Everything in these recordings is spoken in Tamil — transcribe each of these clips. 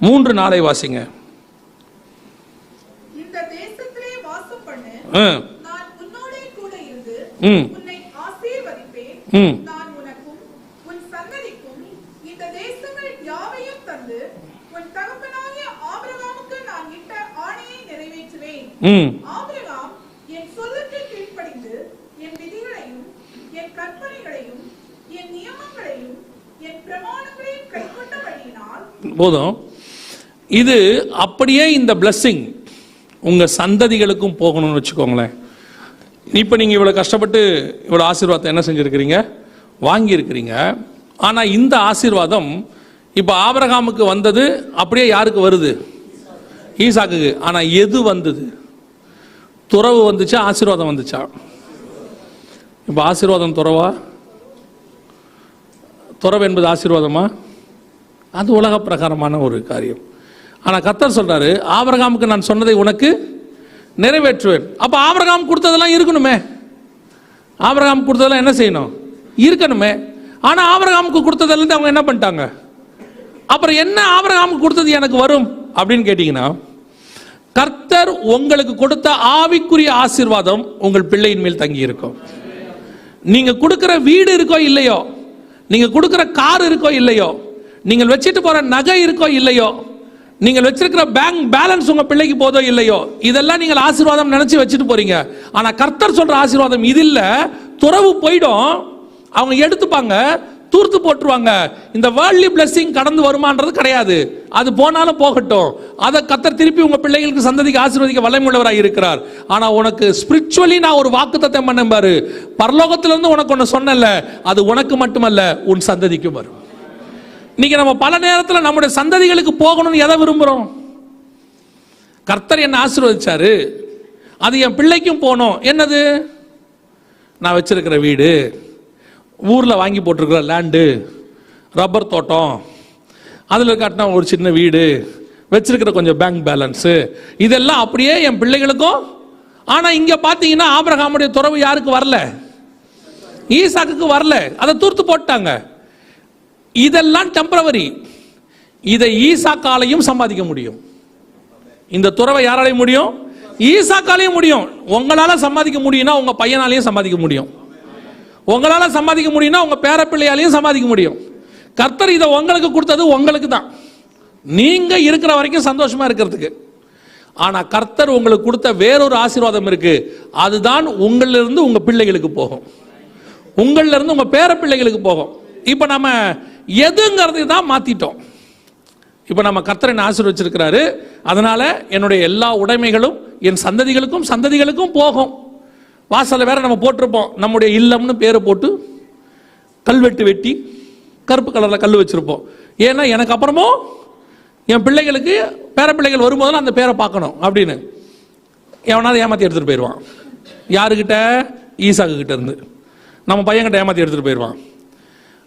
3:4 வாசிங்க. இந்த தேசத்திலே வாசம் பண்ணு, நான் உன்னோடே கூட இருந்து உன்னை ஆசீர்வதிப்பேன். நான் உனக்கும் உன் சந்ததிக்கும் இந்த தேசங்கள் யாவையும் தந்து உன் தகப்பனாகிய ஆபிரகாமுக்கு நான் இட்ட ஆணையை நிறைவேற்றுவேன். ஆபிரகாம் என் சொல்லுக்கு கீழ்ப்படிந்து என் விதிகளையும் என் கற்பனைகளையும் என் நியமங்களையும் என் பிரமாணங்களையும் கைக்கொண்டபடியினால். போதும். இது அப்படியே இந்த பிளஸ்ஸிங் உங்க சந்ததிகளுக்கும் போகணும்னு வச்சுக்கோங்களேன். இப்போ நீங்க இவ்வளவு கஷ்டப்பட்டு இவ்வளவு ஆசீர்வாதத்தை என்ன செஞ்சிருக்கிறீங்க, வாங்கி இருக்கிறீங்க. ஆனா இந்த ஆசீர்வாதம் இப்ப ஆபிரகாமுக்கு வந்தது அப்படியே யாருக்கு வருது, ஈசாக்குக்கு. ஆனா எது வந்தது, துறவு வந்துச்சா ஆசீர்வாதம் வந்துச்சா? இப்ப ஆசீர்வாதம் துறவா? துறவு என்பது ஆசீர்வாதமா? அது உலக பிரகாரமான ஒரு காரியம். ஆனா கர்த்தர் சொல்றாரு, ஆபிரகாமுக்கு நான் சொன்னதை உனக்கு நிறைவேற்றுவேன். அப்ப ஆபிரகாம் கொடுத்ததெல்லாம் இருக்கணுமே, ஆபிரகாம் கொடுத்ததெல்லாம் என்ன செய்யணும், இருக்கணுமே. ஆனா ஆபிரகாமுக்கு கொடுத்ததெல்லாம் அவங்க என்ன பண்ணிட்டாங்க? அப்புறம் என்ன ஆபிரகாமுக்கு கொடுத்தது எனக்கு வரும் அப்படின்னு கேட்டீங்கன்னா, கர்த்தர் உங்களுக்கு கொடுத்த ஆவிக்குரிய ஆசீர்வாதம் உங்கள் பிள்ளையின் மேல் தங்கி இருக்கும். நீங்க கொடுக்கிற வீடு இருக்கோ இல்லையோ, நீங்க கொடுக்கிற கார் இருக்கோ இல்லையோ, நீங்கள் வச்சிட்டு போற நகை இருக்கோ இல்லையோ, நீங்கள் வச்சிருக்கிற பேங்க் பேலன்ஸ் உங்க பிள்ளைக்கு போதோ இல்லையோ, இதெல்லாம் நீங்கள் ஆசீர்வாதம் நினைச்சு வச்சுட்டு போறீங்க. ஆனா கர்த்தர் சொல்ற ஆசீர்வாதம் இது இல்ல. துறவு போயிடும், அவங்க எடுத்துப்பாங்க, தூர்த்து போட்டுருவாங்க. இந்த வேர்ல்ட்லி பிளெஸிங் கடந்து வருமானது கிடையாது. அது போனாலும் போகட்டும், அதை கர்த்தர் திருப்பி உங்க பிள்ளைகளுக்கு சந்ததிக்கு ஆசீர்வதிக்க வல்லமையுள்ளவராக இருக்கிறார். ஆனா உனக்கு ஸ்பிரிச்சுவலி நான் ஒரு வாக்குத்தத்தம் பண்ணேன் பாரு, பரலோகத்திலிருந்து உனக்கு ஒன்று சொன்னல, அது உனக்கு மட்டுமல்ல உன் சந்ததிக்கும் வரும். இன்னைக்கு நம்ம பல நேரத்தில் நம்முடைய சந்ததிகளுக்கு போகணும்னு எதை விரும்புகிறோம்? கர்த்தர் என்ன ஆசீர்வதிச்சாரு, அது என் பிள்ளைக்கும் போகணும். என்னது? நான் வச்சிருக்கிற வீடு, ஊரில் வாங்கி போட்டிருக்கிற லேண்டு, ரப்பர் தோட்டம், அதில் கட்டின ஒரு சின்ன வீடு, வச்சிருக்கிற கொஞ்சம் பேங்க் பேலன்ஸு, இதெல்லாம் அப்படியே என் பிள்ளைகளுக்கும். ஆனால் இங்கே பார்த்தீங்கன்னா ஆபிரகாமுடைய துறவு யாருக்கு வரல, ஈசாக்குக்கு வரல, அதை தூர்த்து போட்டாங்க. இதெல்லாம் டெம்பரவரி. இதை ஈசாக்காலையும் சம்பாதிக்க முடியும். இந்த துறவை யாராலையும் முடியும்? ஈசாக்காலையும் முடியும். உங்களால சம்பாதிக்க முடியும்னா உங்க பையனாலையும் சம்பாதிக்க முடியும். உங்களால சம்பாதிக்க முடியும்னா உங்க பேரப்பிள்ளையாலையும் சம்பாதிக்க முடியும். கர்த்தர் இதை உங்களுக்கு கொடுத்தது உங்களுக்கு தான், நீங்க இருக்கிற வரைக்கும் சந்தோஷமா இருக்கிறதுக்கு. ஆனா கர்த்தர் உங்களுக்கு கொடுத்த வேறொரு ஆசீர்வாதம் இருக்கு. அதுதான் உங்களிலிருந்து உங்க பிள்ளைகளுக்கு போகும், உங்களிலிருந்து உங்க பேரப்பிள்ளைகளுக்கு போகும். இப்ப நம்ம எதுங்கிறது தான் மாத்திட்டோம். இப்ப நம்ம கர்த்தர் என்ன ஆசீர்வதிச்சிருக்கிறாரு, அதனால என்னுடைய எல்லா உடைமைகளும் என் சந்ததிகளுக்கும் சந்ததிகளுக்கும் போகும். வாசல்ல வேற நம்ம போட்டிருப்போம், நம்முடைய இல்லம்னு பேரை போட்டு கல்வெட்டு வெட்டி கருப்பு கலர்ல கல் வச்சிருப்போம். ஏன்னா எனக்கு அப்புறமும் என் பிள்ளைகளுக்கு பேரப்பிள்ளைகள் வரும்போதெல்லாம் அந்த பேரை பார்க்கணும் அப்படின்னு. எவனாவது ஏமாத்தி எடுத்துட்டு போயிடுவான். யாருக்கிட்ட? ஈசாக்கு கிட்ட இருந்து நம்ம பையன்கிட்ட ஏமாத்தி எடுத்துட்டு போயிடுவான்.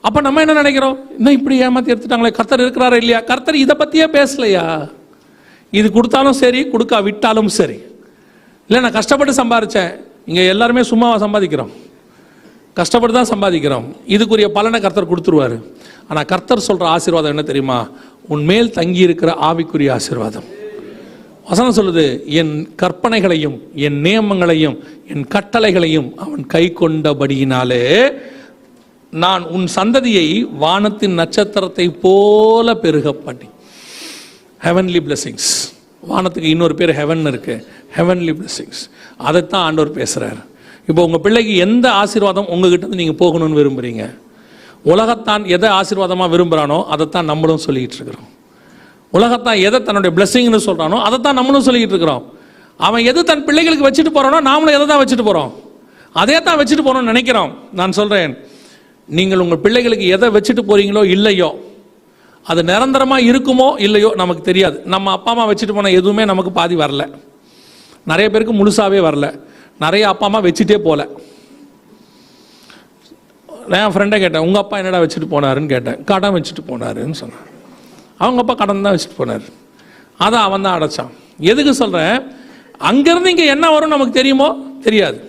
அப்ப நம்ம என்ன நினைக்கிறோம், இன்னும் இப்படி ஏமாத்தி எடுத்துட்டாங்களே, கர்த்தர் இருக்கிறாரா இல்லையா? கர்த்தர் இதை பத்தியே பேசலையா? இது கொடுத்தாலும் சரி, கொடுக்கா விட்டாலும் சரி. இல்லை நான் கஷ்டப்பட்டு சம்பாதிச்சேன். இங்க எல்லாருமே சும்மாவா சம்பாதிக்கிறோம்? கஷ்டப்பட்டு தான் சம்பாதிக்கிறோம். இதுக்குரிய பலனை கர்த்தர் கொடுத்துருவாரு. ஆனா கர்த்தர் சொல்ற ஆசீர்வாதம் என்ன தெரியுமா? உன்மேல் தங்கி இருக்கிற ஆவிக்குரிய ஆசீர்வாதம். வசனம் சொல்லுது, என் கற்பனைகளையும் என் நியமங்களையும் என் கட்டளைகளையும் அவன் கை கொண்டபடியினாலே நான் உன் சந்ததியை வானத்தின் நட்சத்திரத்தை போல பெருக பண்ணி. Heavenly blessings. வானத்துக்கு இன்னொரு பேர் ஹெவன் இருக்கு, ஹெவன்லி பிளெஸிங்ஸ். அதைத்தான் ஆண்டவர் பேசுறாரு. இப்போ உங்க பிள்ளைக்கு எந்த ஆசீர்வாதம் உங்ககிட்ட இருந்து நீங்க போகணும்னு விரும்புறீங்க? உலகத்தான் எதை ஆசீர்வாதமா விரும்புறானோ அதைத்தான் நம்மளும் சொல்லிட்டு இருக்கிறோம். உலகத்தான் எதை தன்னுடைய பிளெஸிங்னு சொல்றானோ அதைத்தான் நம்மளும் சொல்லிட்டு இருக்கிறோம். அவன் எது தன் பிள்ளைகளுக்கு வச்சுட்டு போறானோ நாமளும் எதை தான் வச்சுட்டு போறோம், அதே தான் வச்சுட்டு போறோம்னு நினைக்கிறோம். நான் சொல்றேன், நீங்கள் உங்கள் பிள்ளைகளுக்கு எதை வச்சுட்டு போறீங்களோ இல்லையோ, அது நிரந்தரமா இருக்குமோ இல்லையோ நமக்கு தெரியாது. நம்ம அப்பா அம்மா வச்சுட்டு போன எதுவுமே நமக்கு பாதி வரல, நிறைய பேருக்கு முழுசாவே வரல. நிறைய அப்பா அம்மா வச்சுட்டே போல. நான் ஃப்ரெண்டை கேட்டேன், உங்க அப்பா என்னடா வச்சுட்டு போனாருன்னு கேட்டேன். கடன் வச்சுட்டு போனாருன்னு சொன்னான். அவங்க அப்பா கடன் தான் வச்சுட்டு போனார், அதை அவன் தான் அடைச்சான். எதுக்கு சொல்றேன், அங்கிருந்து இங்க என்ன வரும் நமக்கு தெரியுமோ தெரியாது.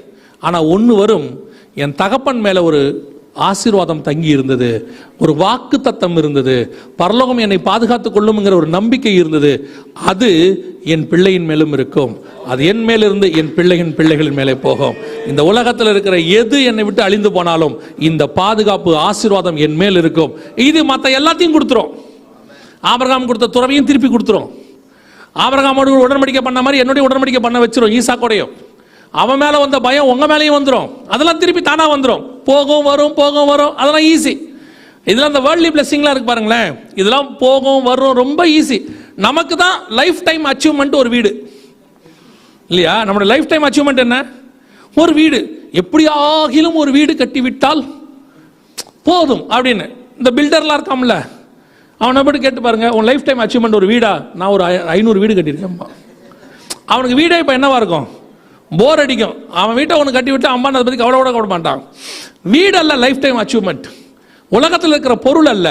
ஆனா ஒன்று வரும், என் தகப்பன் மேல ஒரு ஆசீர்வாதம் தங்கி இருந்தது, ஒரு வாக்கு தத்தம் இருந்தது, பரலோகம் என்னை பாதுகாத்துக் கொள்ளும்ங்கிற ஒரு நம்பிக்கை இருந்தது. அது என் பிள்ளையின் மேலும் இருக்கும், அது என் மேலிருந்து என் பிள்ளையின் பிள்ளைகளின் மேலே போகும். இந்த உலகத்தில் இருக்கிற எது என்னை விட்டு அழிந்து போனாலும் இந்த பாதுகாப்பு ஆசீர்வாதம் என் மேல் இருக்கும். இது மற்ற எல்லாத்தையும் கொடுத்துரும். ஆபிரகாம் கொடுத்த துறவையும் திருப்பி கொடுத்துரும். ஆபிரகாமோடு உடன்படிக்கை பண்ண மாதிரி என்னுடைய உடன்படிக்கை பண்ண வச்சிரும். ஈசாக்கோடையும் அவன் மேல வந்த பயம் உங்க மேலேயும் வந்துடும். அதெல்லாம் திருப்பி தானா வந்துடும். போகும் வரும் போகும் வரும், அதெல்லாம் ஈஸி. இதெல்லாம் இந்த வேர்ல்ட்லி பிளெஸிங்லாம் இருக்கு பாருங்களேன், இதெல்லாம் போகும் வரும், ரொம்ப ஈஸி. நமக்கு தான் லைஃப் டைம் அச்சீவ்மெண்ட் ஒரு வீடு இல்லையா? நம்மளோட லைஃப் டைம் அச்சீவ்மெண்ட் என்ன? ஒரு வீடு. எப்படி ஆகிலும் ஒரு வீடு கட்டி விட்டால் போதும் அப்படின்னு இந்த பில்டர்லாம் இருக்காமல, அவனை போட்டு கேட்டு பாருங்க, உன் லைஃப் டைம் அச்சீவ்மெண்ட் ஒரு வீடா? நான் ஒரு 500 வீடு கட்டியிருக்கேன். அவனுக்கு வீடே இப்போ என்னவா இருக்கும்? போர் அடிக்கும். அவன் வீட்டை ஒன்று கட்டி விட்டு அம்மா அதை பற்றி கவலை மாட்டான். வீடு அல்ல லைஃப் டைம் அச்சீவ்மெண்ட். உலகத்தில் இருக்கிற பொருள் அல்ல,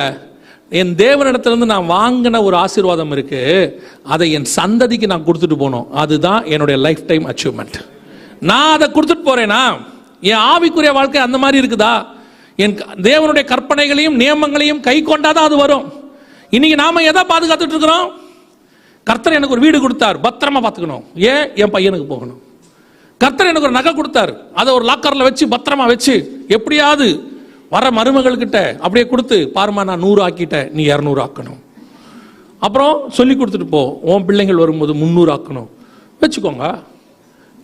என் தேவனிடத்திலிருந்து நான் வாங்கின ஒரு ஆசீர்வாதம் இருக்கு, அதை என் சந்ததிக்கு நான் கொடுத்துட்டு போகணும். அதுதான் என்னுடைய லைஃப் டைம் அச்சீவ்மெண்ட். நான் அதை கொடுத்துட்டு போறேனா? என் ஆவிக்குரிய வாழ்க்கை அந்த மாதிரி இருக்குதா? என் தேவனுடைய கற்பனைகளையும் நியமங்களையும் கை கொண்டாதான் அது வரும். இன்னைக்கு நாம எதை பாதுகாத்துட்டு இருக்கிறோம்? கர்த்தர் எனக்கு ஒரு வீடு கொடுத்தார், பத்திரமா பார்த்துக்கணும். ஏன்? என் பையனுக்கு போகணும். கர்த்தர் எனக்கு ஒரு நகை கொடுத்தார், அதை ஒரு லாக்கர்ல வச்சு பத்திரமா வச்சு எப்படியாவது வர மருமகள்கிட்ட அப்படியே கொடுத்து, பாருமா நான் 100 ஆக்கிட்டேன், நீ 200 ஆக்கணும். அப்புறம் சொல்லி கொடுத்துட்டு போ, உன் பிள்ளைங்கள் வரும்போது 300 ஆக்கணும் வச்சுக்கோங்க.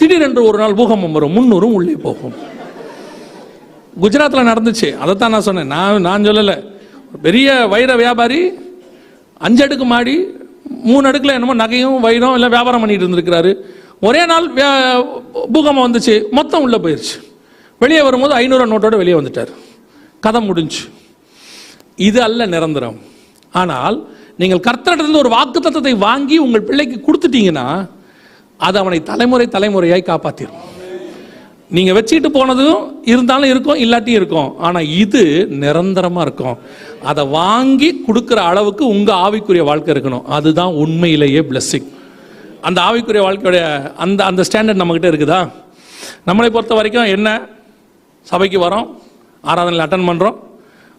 திடீரென்று ஒரு நாள் பூகம்பம் வரும், 300 உள்ளே போகும். குஜராத்தில் நடந்துச்சு, அதைத்தான் நான் சொன்னேன். நான் சொல்லலை. பெரிய வைர வியாபாரி 5 அடுக்கு மாடி 3 அடுக்குல என்னமோ நகையும் வைரம் இல்லை வியாபாரம் பண்ணிட்டு இருந்திருக்கிறாரு. ஒரே நாள் பூகம்பம் வந்துச்சு, மொத்தம் உள்ள போயிருச்சு. வெளியே வரும்போது 500 நோட்டோட வெளியே வந்துட்டார். கதை முடிஞ்சு. இது அல்ல நிரந்தரம். ஆனால் நீங்கள் கர்த்தரிடத்தில் ஒரு வாக்குத்தத்தத்தை வாங்கி உங்கள் பிள்ளைக்கு கொடுத்துட்டீங்கன்னா அது அவனை தலைமுறை தலைமுறையாய் காப்பாற்றிடும். நீங்க வச்சுட்டு போனதும் இருந்தாலும் இருக்கும், இல்லாட்டியும் இருக்கும். ஆனா இது நிரந்தரமா இருக்கும். அதை வாங்கி கொடுக்கிற அளவுக்கு உங்க ஆவிக்குரிய வாழ்க்கை இருக்கணும். அதுதான் உண்மையிலேயே பிளெஸிங். அந்த ஆவிக்குரிய வாழ்க்கையோட அந்த ஸ்டாண்டர்ட் நம்மகிட்ட இருக்குதா? நம்மளை பொறுத்த வரைக்கும் என்ன, சபைக்கு வரோம், ஆராதனையில் அட்டன் பண்ணுறோம்,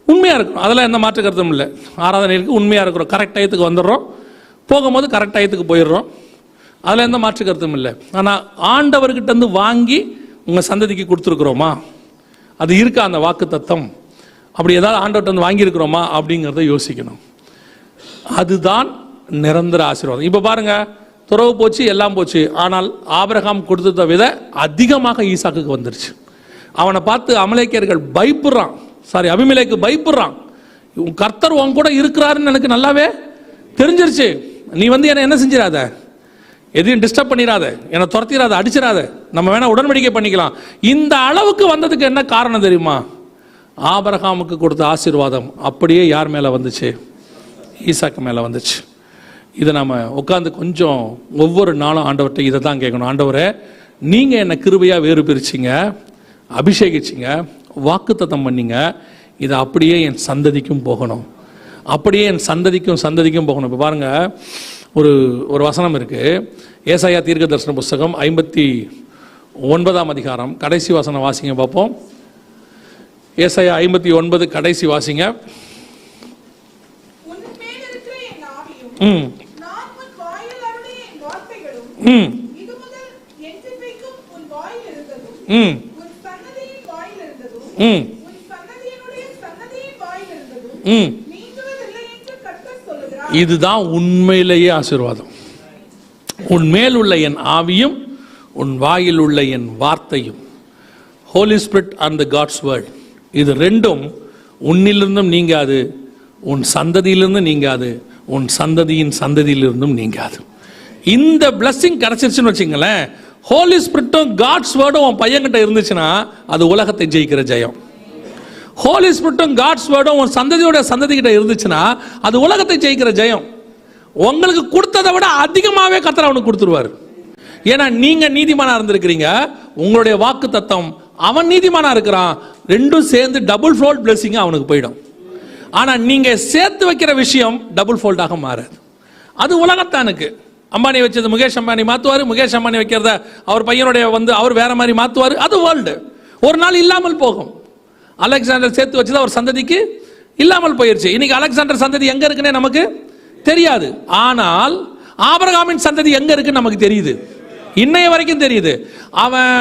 உண்மையாக இருக்கணும். அதெல்லாம் எந்த மாற்று கருத்தும் இல்லை. ஆராதனைக்கு உண்மையாக இருக்கிறோம், கரெக்ட் டயத்துக்கு வந்துடுறோம், போகும்போது கரெக்ட் டயத்துக்கு போயிடுறோம், அதில் எந்த மாற்று கருத்தும் இல்லை. ஆனால் ஆண்டவர்கிட்ட இருந்து வாங்கி உங்கள் சந்ததிக்கு கொடுத்துருக்குறோமா? அது இருக்கா அந்த வாக்கு தத்தம்? அப்படி ஏதாவது ஆண்டவர்கிட்ட வந்து வாங்கியிருக்கிறோமா அப்படிங்கிறத யோசிக்கணும். அதுதான் நிரந்தர ஆசீர்வாதம். இப்போ பாருங்க, துறவு போச்சு, எல்லாம் போச்சு. ஆனால் ஆபிரகாம் கொடுத்ததை விட அதிகமாக ஈசாக்குக்கு வந்துருச்சு. அவனை பார்த்து அமலேக்கியர்கள் பயப்படுறான், அபிமெலேக்கு பயப்படுறான். கர்த்தர் உன் கூட இருக்கிறாருன்னு எனக்கு நல்லாவே தெரிஞ்சிருச்சு. நீ வந்து என்னை என்ன செஞ்சிடாத, எதையும் டிஸ்டர்ப் பண்ணிடாத, என்னை துரத்திடாத, அடிச்சிடாத, நம்ம வேணா உடன்படிக்கை பண்ணிக்கலாம். இந்த அளவுக்கு வந்ததுக்கு என்ன காரணம் தெரியுமா? ஆபிரகாமுக்கு கொடுத்த ஆசீர்வாதம் அப்படியே யார் மேலே வந்துச்சு? ஈசாக்கு மேலே வந்துச்சு. இதை நம்ம உட்காந்து கொஞ்சம் ஒவ்வொரு நாளும் ஆண்டவர்கிட்ட இதை தான் கேட்கணும். ஆண்டவரே, நீங்கள் என்னை கிருபையாக வேறு பிரிச்சிங்க, அபிஷேகிச்சிங்க, வாக்குத்தத்தம் பண்ணிங்க, இது அப்படியே என் சந்ததிக்கும் போகணும், அப்படியே என் சந்ததிக்கும் போகணும். இப்போ பாருங்க, ஒரு வசனம் இருக்கு, ஏசாயா தீர்க்க தரிசன புஸ்தகம் 59ஆம் அதிகாரம் கடைசி வசனம் வாசிங்க பார்ப்போம். ஏசாயா 59 கடைசி வாசிங்க. இதுதான் உண்மையிலேயே ஆசீர்வாதம். உன் மேல் உள்ள என் ஆவியும் உன் வாயில் உள்ள என் வார்த்தையும், holy spirit and the God's word, இது ரெண்டும் உன்னிலிருந்தும் நீங்காது, உன் சந்ததியிலிருந்து நீங்காது, உன் சந்ததியின் சந்ததியிலிருந்தும் நீங்காது. இந்த பிளஸிங் கிடைச்சிருச்சுன்னு வச்சுங்களேன், ஹோலி ஸ்பிரிட்டும் காட்ஸ் வேர்டும் உன் பையன்கிட்ட இருந்துச்சுன்னா அது உலகத்தை ஜெயிக்கிற ஜெயம். ஹோலி ஸ்பிரிட்டும் காட்ஸ் வேர்டும் உன் சந்ததியோட சந்ததிகிட்ட இருந்துச்சுன்னா அது உலகத்தை ஜெயிக்கிற ஜெயம். உங்களுக்கு கொடுத்ததை விட அதிகமாகவே கர்த்தர் அவனுக்கு கொடுத்துருவார். ஏன்னா நீங்க நீதிமானா இருந்திருக்கிறீங்க, உங்களுடைய வாக்கு தத்தம், அவன் நீதிமானா இருக்கிறான், ரெண்டும் சேர்ந்து டபுள் ஃபோல்ட் பிளெஸிங் அவனுக்கு போயிடும். ஆனா நீங்க சேர்த்து வைக்கிற விஷயம் டபுள் ஃபோல்டாக மாறாது. அது உலகத்தானுக்கு. அம்பானி வச்சது முகேஷ் அம்பானி மாத்துவாரு, முகேஷ் அம்பானி வைக்கிறத அவர் பையனுடைய அவர் வேற மாதிரி மாத்துவாரு. அது வேர்ல்டு. ஒரு நாள் இல்லாமல் போகும். அலெக்சாண்டர் சேர்த்து வச்சது அவர் சந்ததிக்கு இல்லாமல் போயிருச்சு. இன்னைக்கு அலெக்சாண்டர் சந்ததி எங்க இருக்குன்னே நமக்கு தெரியாது. ஆனால் ஆபிரகாமின் சந்ததி எங்க இருக்குன்னு நமக்கு தெரியுது, இன்னைய வரைக்கும் தெரியுது. அவன்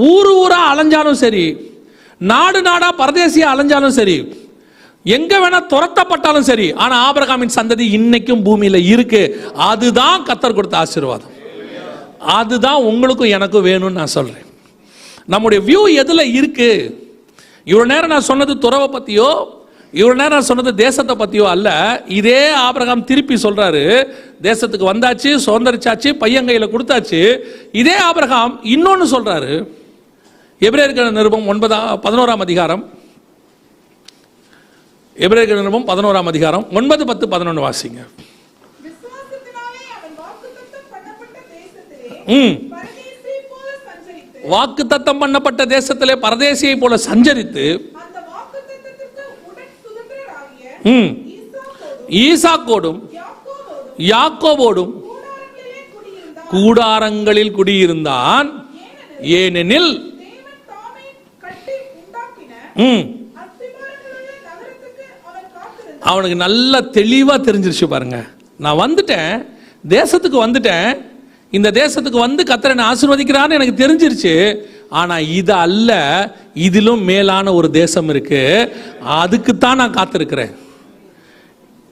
ஊரா அலைஞ்சாலும் சரி, நாடு நாடா பரதேசியா அலைஞ்சாலும் சரி, எங்க வேணா துரத்தப்பட்டாலும் சரி, ஆனா ஆபிரகாமின் சந்ததி இன்னைக்கும் பூமியில இருக்கு. அதுதான் கர்த்தர் கொடுத்த ஆசீர்வாதம். அதுதான் உங்களுக்கும் எனக்கும் வேணும்னு நான் சொல்றேன். நம்முடைய வியூ எதுல இருக்கு? இவ்வளவு நேரம் நான் சொன்னது துறவை பத்தியோ, இவ்வளவு நேரம் நான் சொன்னது தேசத்தை பத்தியோ அல்ல. இதே ஆபிரகாம் திருப்பி சொல்றாரு, தேசத்துக்கு வந்தாச்சு, சுதந்திரிச்சாச்சு, பையன் கையில கொடுத்தாச்சு. இதே ஆபிரகாம் இன்னொன்னு சொல்றாரு. எபிரேயர் நிருபம் 11ஆம் அதிகாரம், எபிரேயர் நிருபம் 11ஆம் அதிகாரம் 9, 10, 11 வாசிங்க. வாக்குத்தத்தம் பண்ணப்பட்ட தேசத்திலே பரதேசியை போல சஞ்சரித்து ஈசாக்கோடும் யாக்கோபோடும் கூடாரங்களில் குடியிருந்தான். ஏனெனில் அவனுக்கு நல்ல தெளிவா தெரிஞ்சிருச்சு. பாருங்க, நான் வந்துட்டேன், தேசத்துக்கு வந்துட்டேன், இந்த தேசத்துக்கு வந்து கர்த்தர் என்னை ஆசீர்வதிக்கிறான்னு எனக்கு தெரிஞ்சிருச்சு. ஆனா இது அல்ல, இதிலும் மேலான ஒரு தேசம் இருக்கு, அதுக்குத்தான் நான் காத்திருக்கிறேன்.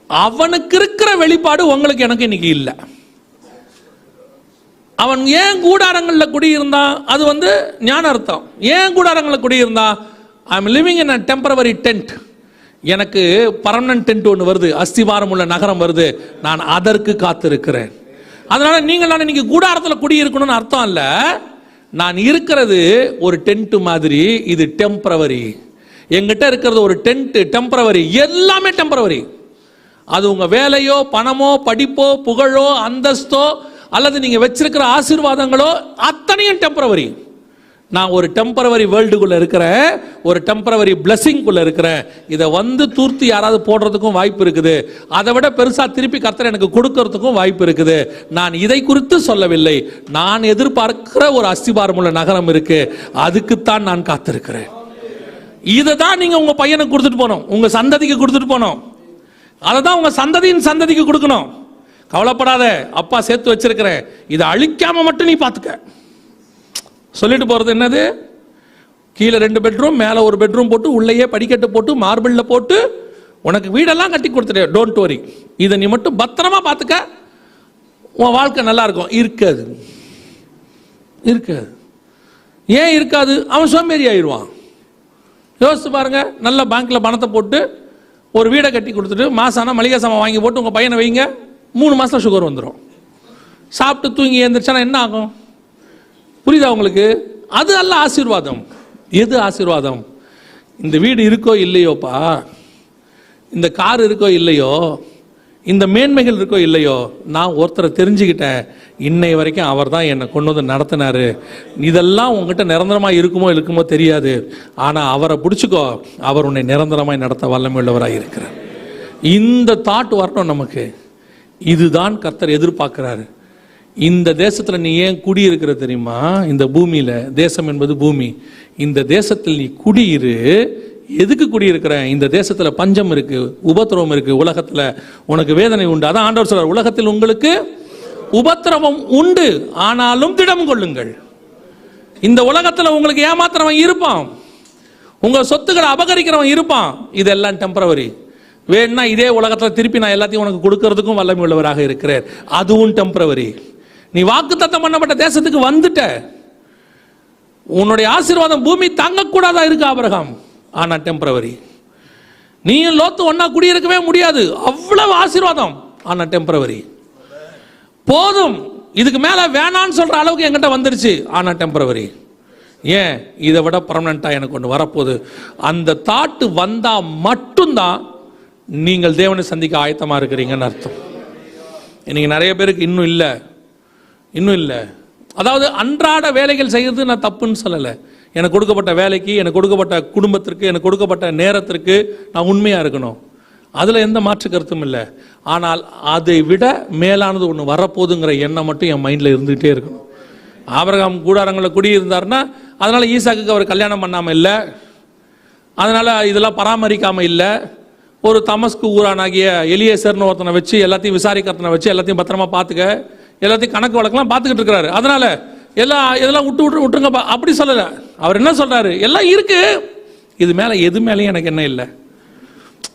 அவனுக்கு இருக்கிற வெளிப்பாடு உங்களுக்கு எனக்கு இன்னைக்கு இல்லை. அவன் ஏன் கூடாரங்கள்ல குடியிருந்தான்? அது வந்து ஞான அர்த்தம். ஏன் கூடாரங்கள்ல குடியிருந்தான்? I am living in a temporary tent. எனக்கு பர்மனன்ட் டென்ட் ஒன்று வருது, அஸ்திவாரம் உள்ள நகரம் வருது, நான் அதற்கு காத்திருக்கிறேன். அதனால நீங்கள் நான் இன்னைக்கு கூடாரத்தில் குடியிருக்கணும்னு அர்த்தம் அல்ல. நான் இருக்கிறது ஒரு டென்ட் மாதிரி, இது டெம்பரவரி. எங்கிட்ட இருக்கிறது ஒரு டென்ட், டெம்பரவரி, எல்லாமே டெம்பரவரி. அது உங்க வேலையோ, பணமோ, படிப்போ, புகழோ, அந்தஸ்தோ, அல்லது நீங்க வச்சிருக்கிற ஆசீர்வாதங்களோ, அத்தனையும் டெம்பரவரி. நான் ஒரு டெம்பரவரி வேர்ல்டுக்குள்ள இருக்கிறேன், ஒரு டெம்பரவரி பிளஸிங்குள்ள இருக்கிறேன். இதை வந்து தூர்த்து யாராவது போடுறதுக்கும் வாய்ப்பு இருக்குது. அதை விட பெருசா திருப்பி கர்த்தர் எனக்கு கொடுக்கறதுக்கும் வாய்ப்பு இருக்குது. நான் இதை குறித்து சொல்லவில்லை. நான் எதிர்பார்க்கிற ஒரு அஸ்திபாரமுள்ள நகரம் இருக்கு, அதுக்குத்தான் நான் காத்திருக்கிறேன். இதை தான் நீங்க உங்க பையனுக்கு கொடுத்துட்டு போனோம், உங்க சந்ததிக்கு கொடுத்துட்டு போனோம். அதை தான் உங்க சந்ததியின் சந்ததிக்கு கொடுக்கணும். கவலைப்படாத, அப்பா சேர்த்து வச்சிருக்கிறேன், இதை அழிக்காம மட்டும் நீ பார்த்துக்க. சொல்லிட்டு போறது என்னது? கீழே 2 பெட்ரூம், மேலே ஒரு பெட்ரூம் போட்டு, உள்ளேயே படிக்கட்டு போட்டு, மார்பிள்ல போட்டு, உனக்கு வீடெல்லாம் கட்டி கொடுத்துட்டே, டோன்ட் வரி, இதை நீ மட்டும் பத்திரமா பார்த்துக்க, உன் வாழ்க்கை நல்லா இருக்கும். இருக்காது, இருக்காது. ஏன் இருக்காது? அவன் சோம்பேறி ஆயிடுவான். யோசிச்சு பாருங்க, நல்ல பேங்க்ல பணத்தை போட்டு ஒரு வீடை கட்டி கொடுத்துட்டு, மாசானா மளிகை சாமான் வாங்கி போட்டு உங்க பையனை வைங்க, 3 மாசத்துல சுகர் வந்துடும். சாப்பிட்டு தூங்கி எழுந்திரிச்சானா என்ன ஆகும்? புரியுதா உங்களுக்கு? அது அல்ல ஆசீர்வாதம். எது ஆசீர்வாதம்? இந்த வீடு இருக்கோ இல்லையோப்பா, இந்த கார் இருக்கோ இல்லையோ, இந்த மேன்மைகள் இருக்கோ இல்லையோ, நான் ஒருத்தரை தெரிஞ்சுக்கிட்டேன், இன்னை வரைக்கும் அவர் தான் என்னை கொண்டு வந்து நடத்தினாரு. இதெல்லாம் உங்ககிட்ட நிரந்தரமாக இருக்குமோ தெரியாது, ஆனால் அவரை பிடிச்சிக்கோ, அவர் உன்னை நிரந்தரமாய் நடத்த வல்லமை உள்ளவராக இருக்கிறார். இந்த தாட் வரணும் நமக்கு. இதுதான் கர்த்தர் எதிர்பார்க்கிறாரு. இந்த தேசத்துல நீ ஏன் குடியிருக்கிற தெரியுமா? இந்த பூமியில, தேசம் என்பது பூமி, இந்த தேசத்தில் நீ குடியிரு. எதுக்கு குடியிருக்கிற? இந்த தேசத்துல பஞ்சம் இருக்கு, உபத்திரவம் இருக்கு, உலகத்துல உனக்கு வேதனை உண்டு. அதான் ஆண்டவர் சொல்றார், உலகத்தில் உங்களுக்கு உபத்திரவம் உண்டு, ஆனாலும் திடம் கொள்ளுங்கள். இந்த உலகத்துல உங்களுக்கு ஏமாத்துறவன் இருப்பான், உங்க சொத்துக்களை அபகரிக்கிறவன் இருப்பான், இதெல்லாம் டெம்பரவரி. வேணா இதே உலகத்துல திருப்பி நான் எல்லாத்தையும் உனக்கு கொடுக்கறதுக்கும் வல்லமை உள்ளவராக இருக்கிறேன், அதுவும் டெம்பரவரி. நீ வாக்குத்தத்தம் பண்ணப்பட்ட தேசத்துக்கு வந்துட்ட, உன்னுடைய ஆசீர்வாதம் பூமி தாங்கக்கூடாதா இருக்கு ஆபிரகாம், ஆனா டெம்பரவரி. நீயும் லோத்து ஒன்னா குடியிருக்கவே முடியாது, அவ்வளவு ஆசீர்வாதம், ஆனா டெம்பரவரி. போதும், இதுக்கு மேல வேணான்னு சொல்ற அளவுக்கு என்கிட்ட வந்துருச்சு, ஆனா டெம்பரவரி. ஏன்? இதை விட பர்மனண்டா எனக்கு ஒன்று வரப்போகுது. அந்த தாட்டு வந்தா மட்டும்தான் நீங்கள் தேவனை சந்திக்க ஆயத்தமா இருக்கிறீங்கன்னு அர்த்தம். இன்னைக்கு நிறைய பேருக்கு இன்னும் இல்லை. அதாவது அன்றாட வேலைகள் செய்யறது நான் தப்புன்னு சொல்லலை. எனக்கு கொடுக்கப்பட்ட வேலைக்கு, எனக்கு கொடுக்கப்பட்ட குடும்பத்திற்கு, எனக்கு கொடுக்கப்பட்ட நேரத்திற்கு நான் உண்மையா இருக்கணும், அதுல எந்த மாற்று கருத்தும் இல்லை. ஆனால் அதை விட மேலானது ஒன்று வரப்போகுதுங்கிற எண்ணம் மட்டும் என் மைண்ட்ல இருந்துகிட்டே இருக்கணும். ஆபிரகாம் கூடாரங்களில் குடியிருந்தாருன்னா அதனால ஈசாக்குக்கு அவர் கல்யாணம் பண்ணாம இல்லை, அதனால் இதெல்லாம் பராமரிக்காமல் இல்லை. ஒரு தமஸ்கு ஊரானாகிய எலியேசர்னு ஒருத்தனை வச்சு எல்லாத்தையும் விசாரிக்கிறதனை வச்சு எல்லாத்தையும் பத்திரமா பார்த்துக்க, எல்லாத்தையும் கணக்கு வழக்கெல்லாம் பார்த்துக்கிட்டு இருக்கிறாரு. அதனால் இதெல்லாம் விட்டுருங்க அப்படி சொல்லலை. அவர் என்ன சொல்கிறாரு, எல்லாம் இருக்கு, இது மேலே எது மேலேயும் எனக்கு என்ன இல்லை,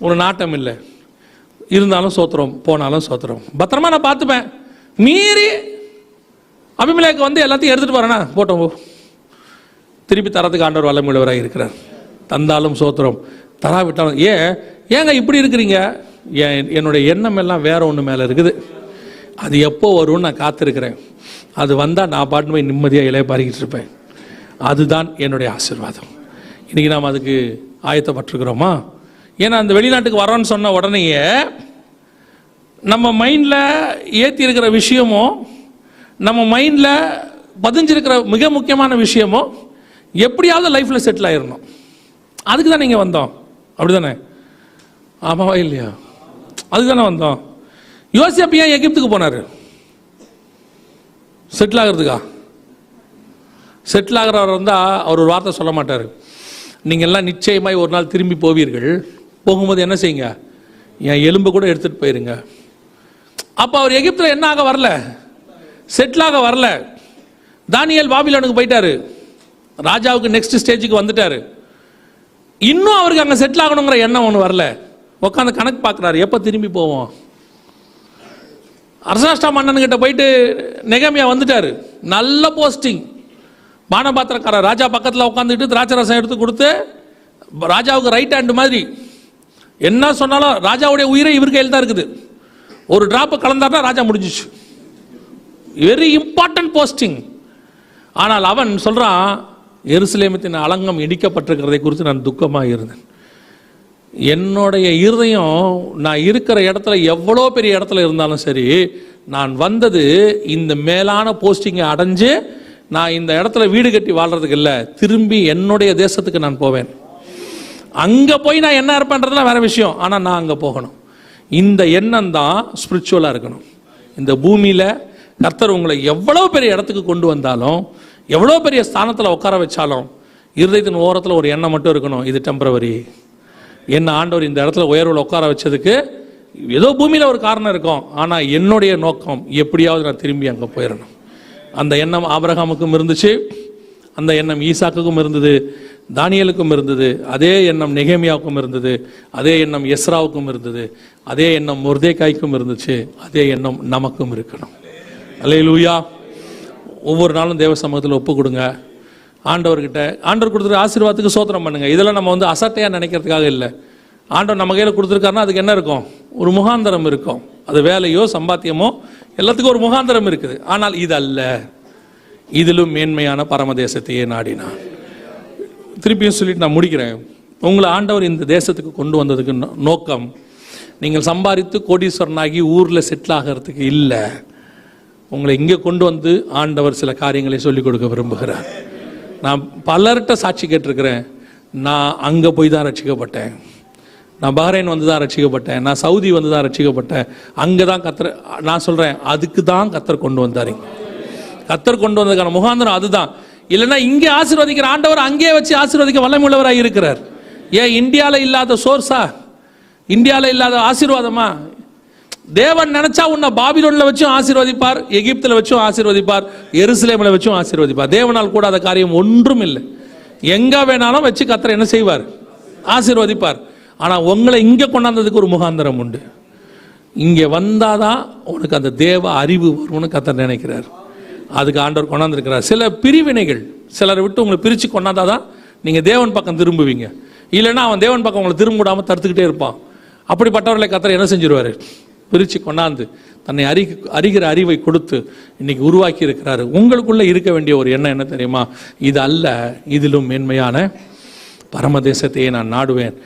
ஒரு நாட்டம் இல்லை, இருந்தாலும் சோத்திரம், போனாலும் சோத்திரம், பத்திரமா நான் பார்த்துப்பேன். மீறி அபிமெலேக்கு வந்து எல்லாத்தையும் எடுத்துகிட்டு போகிறேன்னா போட்டோம், திருப்பி தரத்துக்கு ஆண்டவர் வல்லமையுள்ளவராக இருக்கிறார். தந்தாலும் சோத்திரம், தராவிட்டாலும். ஏங்க இப்படி இருக்கிறீங்க? என்னுடைய எண்ணம் எல்லாம் வேற ஒன்று மேலே இருக்குது. அது எப்போ வரும்னு நான் காத்திருக்கிறேன். அது வந்தால் நான் பாட்டு போய் நிம்மதியாக இலைய பாரிக்கிட்டு இருப்பேன். அதுதான் என்னுடைய ஆசீர்வாதம். இன்றைக்கி நாம் அதுக்கு ஆயத்தப்பட்டிருக்கிறோமா? ஏன்னா அந்த வெளிநாட்டுக்கு வரோன்னு சொன்ன உடனேயே நம்ம மைண்டில் ஏற்றி இருக்கிற விஷயமும் நம்ம மைண்டில் பதிஞ்சிருக்கிற மிக முக்கியமான விஷயமும் எப்படியாவது லைஃப்பில் செட்டில் ஆயிடணும். அதுக்கு தான் நீங்கள் வந்தோம், அப்படி தானே? ஆமாவா இல்லையா? அதுக்கு தானே வந்தோம். யோசேப்பு ஏன் எகிப்துக்கு போனார்? செட்டில் ஆகிறதுக்கா? செட்டில் ஆகிறவர் இருந்தால் அவர் ஒரு வார்த்தை சொல்ல மாட்டார், நீங்கள் எல்லாம் நிச்சயமாய் ஒரு நாள் திரும்பி போவீர்கள், போகும்போது என்ன செய்யுங்க, என் எலும்பு கூட எடுத்துகிட்டு போயிருங்க. அப்போ அவர் எகிப்தில் என்ன ஆக வரல, செட்டிலாக வரல. தானியேல் பாபிலோனுக்கு போயிட்டாரு, ராஜாவுக்கு நெக்ஸ்ட் ஸ்டேஜுக்கு வந்துட்டாரு. இன்னும் அவருக்கு அங்கே செட்டில் ஆகணுங்கிற எண்ணம் ஒன்று வரல. உட்காந்து கணக்கு பார்க்குறாரு, எப்போ திரும்பி போவோம். அரசாஷ்டா மன்னன்கிட்ட போயிட்டு நெகமியா வந்துட்டாரு, நல்ல போஸ்டிங், பானபாத்திரக்காரர், ராஜா பக்கத்தில் உட்காந்துட்டு திராட்சை ரசம் எடுத்து கொடுத்து ராஜாவுக்கு ரைட் ஹேண்டு மாதிரி. என்ன சொன்னாலும் ராஜாவுடைய உயிரை இவர் கையில் தான் இருக்குது. ஒரு டிராப்பு கலந்தாருன்னா ராஜா முடிஞ்சிச்சு. Very important posting. ஆனால் அவன் சொல்றான், எருசலேமத்தின் அலங்கம் இடிக்கப்பட்டிருக்கிறதை குறித்து நான் துக்கமாக இருந்தேன். என்னுடைய இருதயம் நான் இருக்கிற இடத்துல எவ்வளோ பெரிய இடத்துல இருந்தாலும் சரி, நான் வந்தது இந்த மேலான போஸ்டிங்கை அடைஞ்சு நான் இந்த இடத்துல வீடு கட்டி வாழ்றதுக்கு இல்லை, திரும்பி என்னுடைய தேசத்துக்கு நான் போவேன். அங்கே போய் நான் என்ன இருப்பேன்றதுலாம் வேற விஷயம், ஆனால் நான் அங்கே போகணும். இந்த எண்ணம் தான் ஸ்பிரிச்சுவலாக இருக்கணும். இந்த பூமியில் கர்த்தர் உங்களை எவ்வளோ பெரிய இடத்துக்கு கொண்டு வந்தாலும், எவ்வளோ பெரிய ஸ்தானத்தில் உட்கார வச்சாலும், இருதயத்தின் ஓரத்தில் ஒரு எண்ணம் மட்டும் இருக்கணும், இது டெம்பரவரி. என்ன ஆண்டவர் இந்த இடத்துல உயர்வில் உட்கார வச்சதுக்கு ஏதோ பூமியில் ஒரு காரணம் இருக்கும், ஆனால் என்னுடைய நோக்கம் எப்படியாவது நான் திரும்பி அங்கே போயிடணும். அந்த எண்ணம் ஆபிரகாமுக்கும் இருந்துச்சு, அந்த எண்ணம் ஈசாக்குக்கும் இருந்தது, தானியேலுக்கும் இருந்தது, அதே எண்ணம் நெகேமியாவுக்கும் இருந்தது, அதே எண்ணம் எஸ்ராவுக்கும் இருந்தது, அதே எண்ணம் மொர்தேக்காய்க்கும் இருந்துச்சு, அதே எண்ணம் நமக்கும் இருக்கணும். அல்லேலூயா. ஒவ்வொரு நாளும் தேவ சமூகத்தில் ஒப்பு கொடுங்க. ஆண்டவர்கிட்ட ஆண்டவர் கொடுத்துருக்க ஆசீர்வாதத்துக்கு சோத்திரம் பண்ணுங்க. இதெல்லாம் நம்ம வந்து அசட்டையாக நினைக்கிறதுக்காக இல்லை. ஆண்டவர் நம்ம கையில் கொடுத்துருக்காருன்னா அதுக்கு என்ன இருக்கும், ஒரு முகாந்தரம் இருக்கும். அது வேலையோ சம்பாத்தியமோ எல்லாத்துக்கும் ஒரு முகாந்தரம் இருக்குது. ஆனால் இது அல்ல, இதிலும் மேன்மையான பரமதேசத்தையே நாடினான். திருப்பியும் சொல்லிட்டு நான் முடிக்கிறேன். உங்களை ஆண்டவர் இந்த தேசத்துக்கு கொண்டு வந்ததுக்கு நோக்கம் நீங்கள் சம்பாதித்து கோடீஸ்வரனாகி ஊரில் செட்டில் ஆகிறதுக்கு இல்லை. உங்களை இங்கே கொண்டு வந்து ஆண்டவர் சில காரியங்களை சொல்லிக் கொடுக்க விரும்புகிறார். நான் பலர்கிட்ட சாட்சி கேட்டிருக்கிறேன். நான் அங்கே போய் தான் ரட்சிக்கப்பட்டேன், நான் பஹ்ரைன் வந்து தான் ரட்சிக்கப்பட்டேன், நான் சவுதி வந்து தான் ரட்சிக்கப்பட்டேன், அங்கே தான் கத்தர். நான் சொல்கிறேன், அதுக்கு தான் கத்தர் கொண்டு வந்தார். கத்தர் கொண்டு வந்ததுக்கான முகாந்திரம் அதுதான். இல்லைன்னா இங்கே ஆசீர்வதிக்கிற ஆண்டவர் அங்கேயே வச்சு ஆசீர்வதிக்க வல்லமையுள்ளவராக இருக்கிறார். ஏன் இந்தியாவில் இல்லாத சோர்ஸா, இந்தியாவில் இல்லாத ஆசீர்வாதமா? தேவன் நினைச்சா உன்னை பாபிலோன்ல வச்சும் ஆசீர்வதிப்பார், எகிப்தில் வச்சும் ஆசீர்வதிப்பார், எருசலேமில் வச்சும் ஆசீர்வதிப்பார். தேவனால் கூடாத காரியம் ஒன்றும் இல்லை. எங்க வேணாலும் வச்சு கத்தர் என்ன செய்வார், ஆசீர்வதிப்பார். ஆனால் உங்களை இங்கே கொண்டாந்ததுக்கு ஒரு முகாந்திரம் உண்டு. இங்கே வந்தாதான் உனக்கு அந்த தேவ அறிவு வரும்னு கத்தர் நினைக்கிறார். அதுக்கு ஆண்டவர் கொண்டாந்துருக்கிறார். சில பிரிவினைகள் சிலரை விட்டு உங்களை பிரித்து கொண்டாந்தாதான் நீங்கள் தேவன் பக்கம் திரும்புவீங்க. இல்லைன்னா அவன் தேவன் பக்கம் உங்களை திரும்ப விடாமல் தடுத்துக்கிட்டே இருப்பான். அப்படிப்பட்டவர்களை கத்தர் என்ன செஞ்சிருவார், பிரித்து கொண்டாந்து தன்னை அறிகிற அறிவை கொடுத்து இன்னைக்கு உருவாக்கி இருக்கிறாரு. உங்களுக்குள்ள இருக்க வேண்டிய ஒரு எண்ணம் என்ன தெரியுமா, இது அல்ல, இதிலும் மேன்மையான பரமதேசத்தையே நான் நாடுவேன்.